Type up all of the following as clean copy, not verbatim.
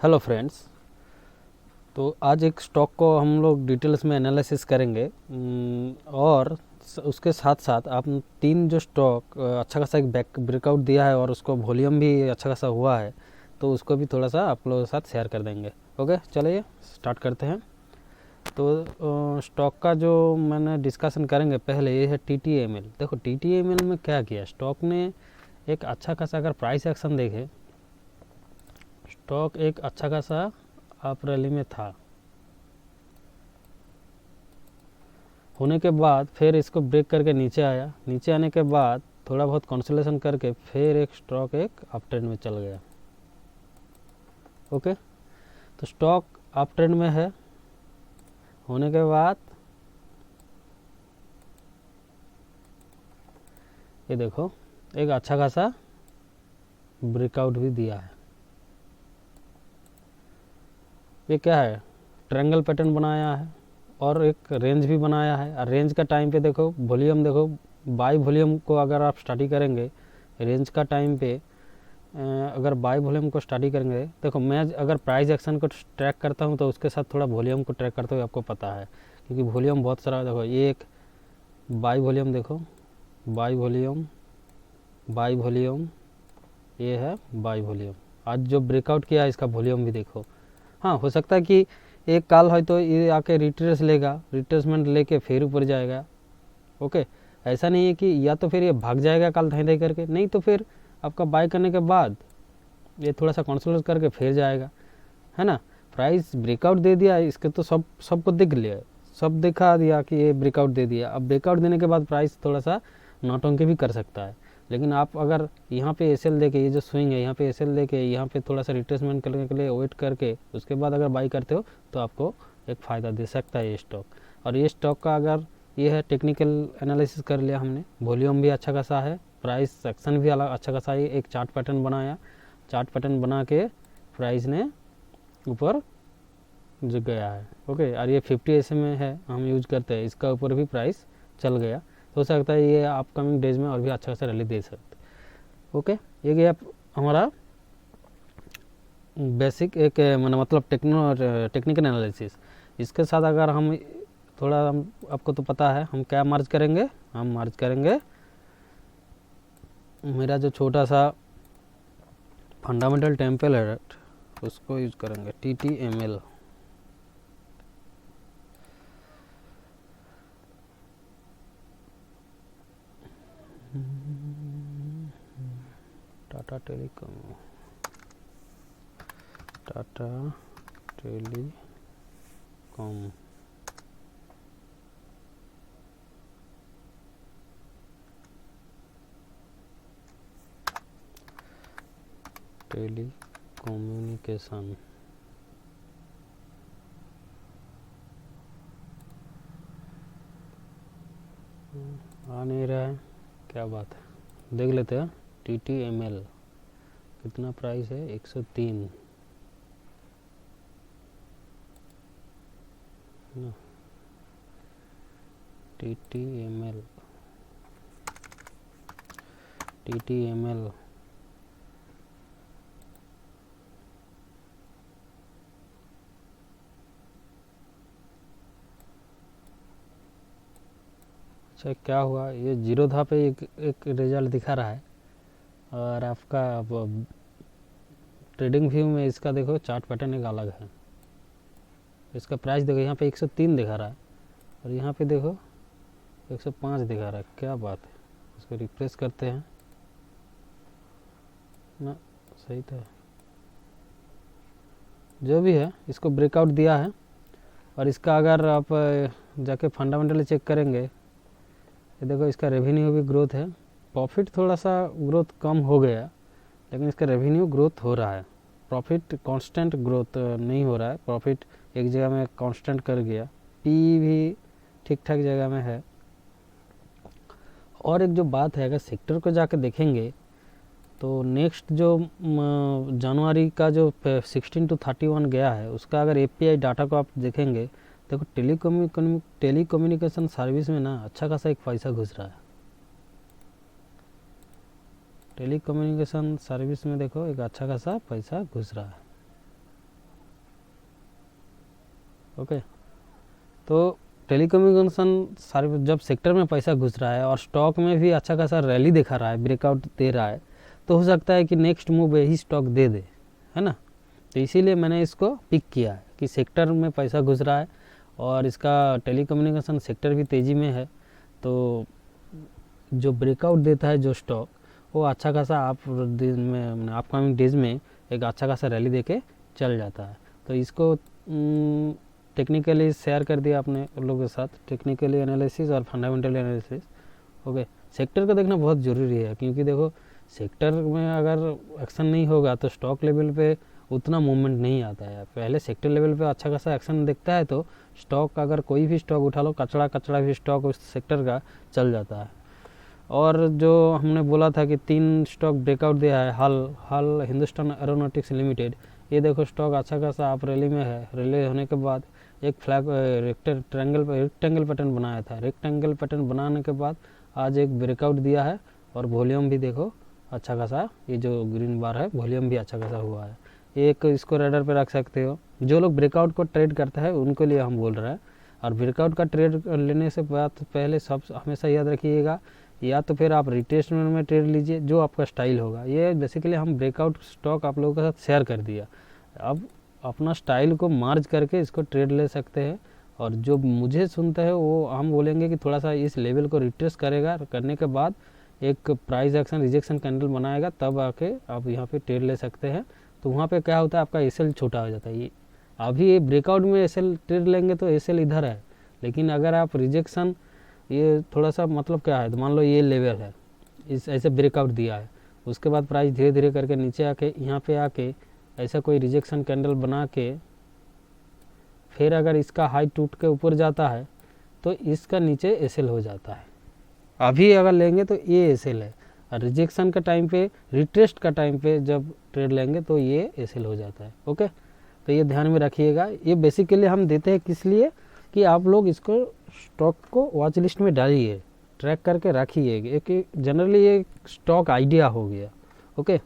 Hello friends. तो आज एक स्टॉक को हम लोग डिटेल्स में एनालिसिस करेंगे और उसके साथ साथ आप तीन जो स्टॉक अच्छा खासा एक ब्रेकआउट दिया है और उसको वॉल्यूम भी अच्छा खासा हुआ है, तो उसको भी थोड़ा सा आप लोगों के साथ शेयर कर देंगे। ओके, चलिए स्टार्ट करते हैं। तो स्टॉक का जो मैंने डिस्कशन करेंगे पहले, ये है TTML। देखो TTML में क्या किया स्टॉक ने, एक अच्छा खासा अगर प्राइस एक्शन देखें, स्टॉक एक अच्छा खासा अप रैली में था, होने के बाद फिर इसको ब्रेक करके नीचे आया, नीचे आने के बाद थोड़ा बहुत कंसोलिडेशन करके फिर एक स्टॉक एक अप ट्रेंड में चल गया। ओके, तो स्टॉक अप ट्रेंड में है, होने के बाद ये देखो एक अच्छा खासा ब्रेकआउट भी दिया है। ये क्या है, ट्रायंगल पैटर्न बनाया है और एक रेंज भी बनाया है। और रेंज का टाइम पे देखो, वॉल्यूम देखो, बाई वॉल्यूम को अगर आप स्टडी करेंगे रेंज का टाइम पे, अगर बाई वॉल्यूम को स्टडी करेंगे, देखो मैं अगर प्राइस एक्शन को ट्रैक करता हूँ तो उसके साथ थोड़ा वॉल्यूम को ट्रैक करते हुए आपको पता है, क्योंकि वॉल्यूम बहुत सारा देखो, ये एक बाई वॉल्यूम देखो, बाई वॉल्यूम, बाई वॉल्यूम, ये है बाई वॉल्यूम। आज जो ब्रेकआउट किया है इसका वॉल्यूम भी देखो। हाँ, हो सकता है कि एक कॉल है तो ये आके रिट्रेस लेगा, रिट्रेसमेंट लेके फिर ऊपर जाएगा। ओके, ऐसा नहीं है कि या तो फिर ये भाग जाएगा कल धाई धाई करके, नहीं तो फिर आपका बाय करने के बाद ये थोड़ा सा कंसोलिडेट करके फिर जाएगा, है ना। प्राइस ब्रेकआउट दे दिया, इसके तो सबको दिख लिया, सब दिखा दिया कि ये ब्रेकआउट दे दिया। अब ब्रेकआउट देने के बाद प्राइस थोड़ा सा नौटंकी भी कर सकता है, लेकिन आप अगर यहाँ पे एसएल देके, ये जो स्विंग है यहाँ पे एसएल देके यहाँ पे थोड़ा सा रिट्रेसमेंट करने के लिए वेट करके उसके बाद अगर बाई करते हो तो आपको एक फ़ायदा दे सकता है ये स्टॉक। और ये स्टॉक का अगर ये है, टेक्निकल एनालिसिस कर लिया हमने, वॉल्यूम भी अच्छा खासा है, प्राइस सेक्शन भी अलग अच्छा खासा है, एक चार्ट पैटर्न बनाया, चार्ट पैटर्न बना के प्राइस ने ऊपर जो गया है। ओके, और ये 50 ऐसे में है, हम यूज करते हैं, इसका ऊपर भी प्राइस चल गया, तो हो सकता है ये अपकमिंग डेज में और भी अच्छा खासा रैली दे सकते। ओके, ये गया हमारा बेसिक एक मतलब टेक्निकल एनालिसिस। इसके साथ अगर हम थोड़ा, आपको तो पता है हम क्या मार्ज करेंगे, हम मार्ज करेंगे मेरा जो छोटा सा फंडामेंटल टेम्पलेट, उसको यूज करेंगे TTML। Tata telecom, Tata telecom, telecommunication, आ नहीं रहा है, क्या बात है, देख लेते हैं। TTML कितना प्राइस है, 103 ना। TTML, TTML अच्छा, क्या हुआ, ये जीरो था पे एक रिजल्ट दिखा रहा है, और आपका ट्रेडिंग व्यू में इसका देखो चार्ट पैटर्न एक अलग है। इसका प्राइस देखो, यहाँ पे 103 दिखा रहा है और यहाँ पे देखो 105 दिखा रहा है, क्या बात है। इसको रिफ्रेश करते हैं ना, सही था, जो भी है इसको ब्रेकआउट दिया है। और इसका अगर आप जाके फंडामेंटली चेक करेंगे, ये देखो इसका रेवेन्यू भी ग्रोथ है, प्रॉफिट थोड़ा सा ग्रोथ कम हो गया, लेकिन इसका रेवेन्यू ग्रोथ हो रहा है, प्रॉफिट कांस्टेंट ग्रोथ नहीं हो रहा है, प्रॉफिट एक जगह में कांस्टेंट कर गया, पी भी ठीक ठाक जगह में है। और एक जो बात है, अगर सेक्टर को जाकर देखेंगे तो नेक्स्ट जो जनवरी का जो 16 to 31 गया है, उसका अगर API डाटा को आप देखेंगे, देखो टेलीकम्युनिकेशन सर्विस में ना अच्छा खासा एक पैसा घुस रहा है। टेलीकम्युनिकेशन सर्विस में देखो एक अच्छा खासा पैसा घुस रहा है। ओके, तो टेलीकम्युनिकेशन सारे जब सेक्टर में पैसा घुस रहा है और स्टॉक में भी अच्छा खासा रैली दिखा रहा है, ब्रेकआउट दे रहा है, तो हो सकता है कि नेक्स्ट मूव यही स्टॉक दे दे, है ना। तो इसीलिए मैंने इसको पिक किया है कि सेक्टर में पैसा घुस रहा है और इसका टेलीकम्युनिकेशन सेक्टर भी तेज़ी में है, तो जो ब्रेकआउट देता है जो स्टॉक, वो अच्छा खासा आप दिन में अपकमिंग डेज में एक अच्छा खासा रैली दे के चल जाता है। तो इसको टेक्निकली शेयर कर दिया अपने लोगों के साथ, टेक्निकली एनालिसिस और फंडामेंटल एनालिसिस। ओके, सेक्टर को देखना बहुत ज़रूरी है, क्योंकि देखो सेक्टर में अगर एक्शन नहीं होगा तो स्टॉक लेवल पे उतना मूवमेंट नहीं आता है। पहले सेक्टर लेवल पे अच्छा खासा एक्शन दिखता है तो स्टॉक, अगर कोई भी स्टॉक उठा लो, कचड़ा भी स्टॉक उस सेक्टर का चल जाता है। और जो हमने बोला था कि 3 स्टॉक ब्रेकआउट दिया है, हाल हिंदुस्तान एरोनॉटिक्स लिमिटेड, ये देखो स्टॉक अच्छा खासा आप रैली में है। रैली होने के बाद एक फ्लैग रेक्टेंगल पैटर्न बनाया था, रेक्टेंगल पैटर्न बनाने के बाद आज एक ब्रेकआउट दिया है और वॉल्यूम भी देखो अच्छा खासा, ये जो ग्रीन बार है वॉल्यूम भी अच्छा खासा हुआ है। एक इसको रेडर पे रख सकते हो। जो लोग ब्रेकआउट को ट्रेड करता है उनके लिए हम बोल रहे हैं। और ब्रेकआउट का ट्रेड लेने से बात पहले सब हमेशा याद रखिएगा, या तो फिर आप रिट्रेसमेंट में ट्रेड लीजिए, जो आपका स्टाइल होगा। ये बेसिकली हम ब्रेकआउट स्टॉक आप लोगों के साथ शेयर कर दिया। अब अपना स्टाइल को मार्ज करके इसको ट्रेड ले सकते हैं। और जो मुझे सुनता है वो हम बोलेंगे कि थोड़ा सा इस लेवल को रिट्रेस करेगा, करने के बाद एक प्राइस एक्शन रिजेक्शन कैंडल बनाएगा, तब आके आप यहाँ पे ट्रेड ले सकते हैं। तो वहाँ पे क्या होता है, आपका एसएल छोटा हो जाता है। ये अभी ये ब्रेकआउट में एसएल ट्रेड लेंगे तो एसएल इधर है, लेकिन अगर आप रिजेक्शन, ये थोड़ा सा मतलब क्या है, तो मान लो ये लेवल है, इस ऐसे ब्रेकआउट दिया है, उसके बाद प्राइस धीरे धीरे करके नीचे आके यहाँ पे आके ऐसा कोई रिजेक्शन कैंडल बना के फिर अगर इसका हाई टूट के ऊपर जाता है तो इसका नीचे एसएल हो जाता है। अभी अगर लेंगे तो ये एसएल है, और रिजेक्शन का टाइम पे, रिट्रेस्ट का टाइम पे जब ट्रेड लेंगे तो ये एसएल हो जाता है। ओके, तो ये ध्यान में रखिएगा। ये बेसिकली हम देते हैं किस लिए, कि आप लोग इसको स्टॉक को वॉच लिस्ट में डालिए, ट्रैक करके रखिए। एक जनरली ये स्टॉक आइडिया हो गया। ओके,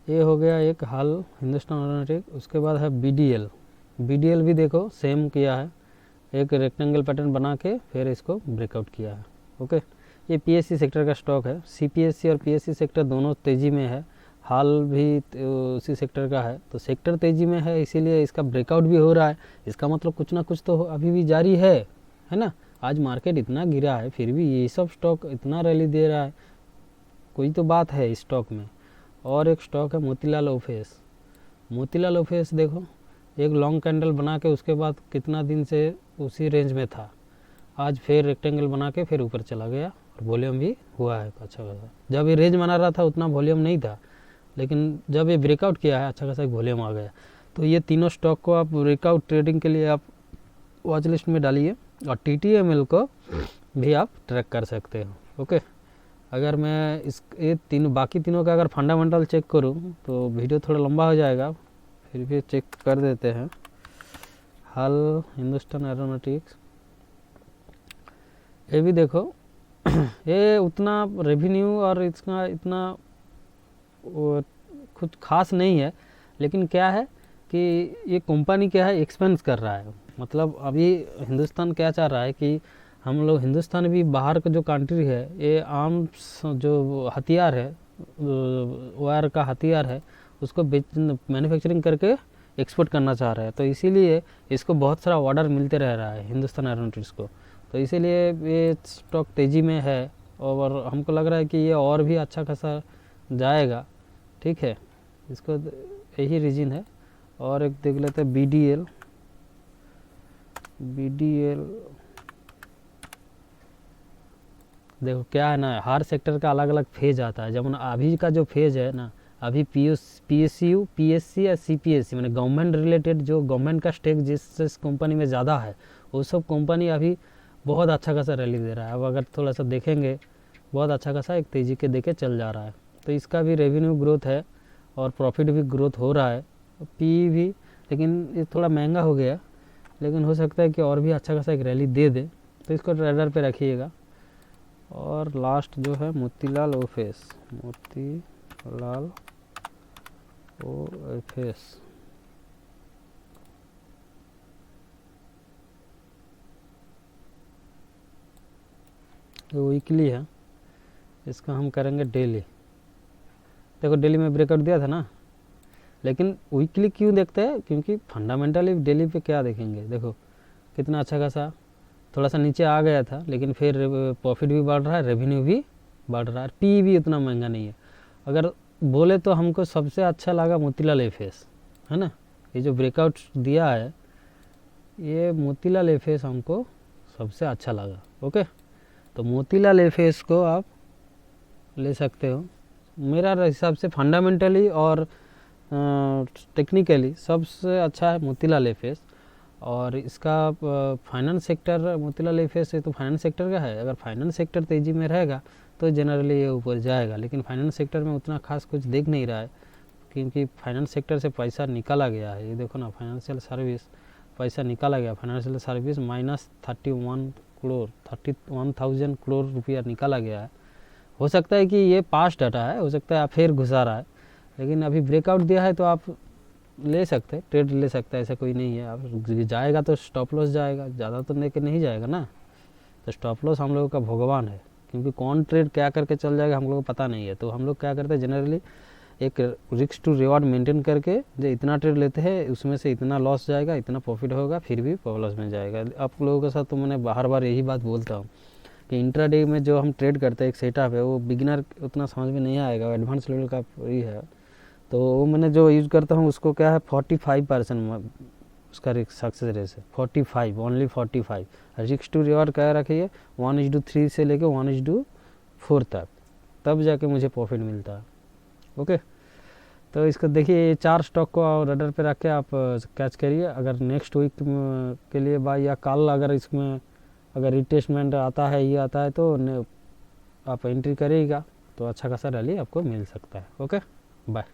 ये हो गया एक हाल हिंदुस्तान एरोनॉटिक्स। उसके बाद है बीडीएल। बीडीएल भी देखो सेम किया है, एक रेक्टेंगल पैटर्न बना के फिर इसको ब्रेकआउट किया है। ओके, ये पीएससी सेक्टर का स्टॉक है। सीपीएससी और पीएससी सेक्टर दोनों तेज़ी में है, हाल भी उसी सेक्टर का है। तो सेक्टर तेज़ी में है, इसीलिए इसका ब्रेकआउट भी हो रहा है। इसका मतलब कुछ ना कुछ तो अभी भी जारी है ना। आज मार्केट इतना गिरा है फिर भी ये सब स्टॉक इतना रैली दे रहा है, कोई तो बात है इस स्टॉक में। और एक स्टॉक है मोतीलाल ओफेस। मोतीलाल ओफेस देखो, एक लॉन्ग कैंडल बना के उसके बाद कितना दिन से उसी रेंज में था, आज फिर रेक्टेंगल बना के फिर ऊपर चला गया और वॉल्यूम भी हुआ है अच्छा खासा। जब ये रेंज बना रहा था उतना वॉल्यूम नहीं था, लेकिन जब ये ब्रेकआउट किया है अच्छा खासा वॉल्यूम आ गया। तो ये तीनों स्टॉक को आप ब्रेकआउट ट्रेडिंग के लिए आप वॉच लिस्ट में डालिए, और TTML को भी आप ट्रैक कर सकते हो। ओके, अगर मैं ये तीनों बाकी तीनों का अगर फंडामेंटल चेक करूं तो वीडियो थोड़ा लंबा हो जाएगा, फिर भी चेक कर देते हैं। हाल हिंदुस्तान एरोनॉटिक्स, ये भी देखो ये उतना रेवेन्यू और इसका इतना कुछ खास नहीं है, लेकिन क्या है कि ये कंपनी क्या है, एक्सपेंस कर रहा है। मतलब अभी हिंदुस्तान क्या चाह रहा है कि हम लोग, हिंदुस्तान भी बाहर का जो कंट्री है, ये आर्म्स जो हथियार है, वायर का हथियार है, उसको मैन्युफैक्चरिंग करके एक्सपोर्ट करना चाह रहा है। तो इसीलिए इसको बहुत सारा ऑर्डर मिलते रह रहा है हिंदुस्तान एरोनॉटिक्स को। तो इसीलिए ये स्टॉक तेज़ी में है और हमको लग रहा है कि ये और भी अच्छा खासा जाएगा। ठीक है, इसको यही रीजन है। और एक देख लेते हैं बीडीएल। देखो क्या है ना, हर सेक्टर का अलग अलग फेज आता है। जब अभी का जो फेज है ना, अभी PSU, PSC या CPSC मैंने गवर्नमेंट रिलेटेड, जो गवर्नमेंट का स्टेक जिस कंपनी में ज़्यादा है वो सब कंपनी अभी बहुत अच्छा खासा रैली दे रहा है। अब अगर थोड़ा सा देखेंगे, बहुत अच्छा खासा एक तेज़ी के देके चल जा रहा है। तो इसका भी रेवेन्यू ग्रोथ है और प्रॉफिट भी ग्रोथ हो रहा है, PE भी, लेकिन ये थोड़ा महंगा हो गया, लेकिन हो सकता है कि और भी अच्छा खासा एक रैली दे दे। तो इसको रेडर पे रखिएगा। और लास्ट जो है मोतीलाल ओफेस, मोतीलाल ओफेस, तो वीकली है, इसका हम करेंगे डेली। देखो डेली में ब्रेकआउट दिया था ना, लेकिन वीकली क्यों देखते हैं, क्योंकि फंडामेंटली डेली पे क्या देखेंगे, देखो कितना अच्छा खासा थोड़ा सा नीचे आ गया था, लेकिन फिर प्रॉफिट भी बढ़ रहा है, रेवेन्यू भी बढ़ रहा है, पी भी उतना महंगा नहीं है। अगर बोले तो हमको सबसे अच्छा लगा मोतीलाल एफएस, है ना, ये जो ब्रेकआउट दिया है, ये मोतीलाल एफएस हमको सबसे अच्छा लगा। ओके, तो मोतीलाल एफएस को आप ले सकते हो। मेरा हिसाब से फंडामेंटली और टेक्निकली सबसे अच्छा है मोतीलाल एफएस। और इसका फाइनेंस सेक्टर, मोतीलाल एफएस है तो फाइनेंस सेक्टर का है, अगर फाइनेंस सेक्टर तेज़ी में रहेगा तो जनरली ये ऊपर जाएगा, लेकिन फाइनेंस सेक्टर में उतना खास कुछ दिख नहीं रहा है, क्योंकि फाइनेंस सेक्टर से पैसा निकाला गया है। ये देखो ना, फाइनेंशियल सर्विस पैसा निकाला गया, फाइनेंशियल सर्विस -31,000 करोड़ रुपया निकाला गया है। हो सकता है कि ये पास्ट डाटा है, हो सकता है फिर घुसा रहा है, लेकिन अभी ब्रेकआउट दिया है तो आप ले सकते हैं, ट्रेड ले सकते हैं, ऐसा कोई नहीं है। आप जाएगा तो स्टॉप लॉस जाएगा, ज़्यादा तो लेके नहीं जाएगा ना, तो स्टॉप लॉस हम लोगों का भगवान है, क्योंकि कौन ट्रेड क्या करके चल जाएगा हम लोगों को पता नहीं है। तो हम लोग क्या करते हैं, जनरली एक रिस्क टू रिवॉर्ड मेंटेन करके जो इतना ट्रेड लेते हैं उसमें से इतना लॉस जाएगा, इतना प्रॉफिट होगा, फिर भी लॉस में जाएगा। आप लोगों के साथ तो मैंने बार बार यही बात बोलता हूँ कि इंट्राडे में जो हम ट्रेड करते हैं एक सेटअप है, वो बिगिनर उतना समझ में नहीं आएगा, एडवांस लेवल का ही है। तो वो मैंने जो यूज़ करता हूँ उसको क्या है 45% उसका सक्सेस रेट है, 45, ओनली 45। रिस्क टू रिवॉर्ड क्या रखिए 1:3 से लेके 1:4 तक, तब जाके मुझे प्रॉफिट मिलता है। ओके, तो इसको देखिए, ये 4 स्टॉक को रडर पे रख के आप कैच करिए। अगर नेक्स्ट वीक के लिए बाय या कल अगर इसमें अगर रिटेस्टमेंट आता है, ये आता है तो आप एंट्री करिएगा, तो अच्छा खासा रैली आपको मिल सकता है। Okay, bye.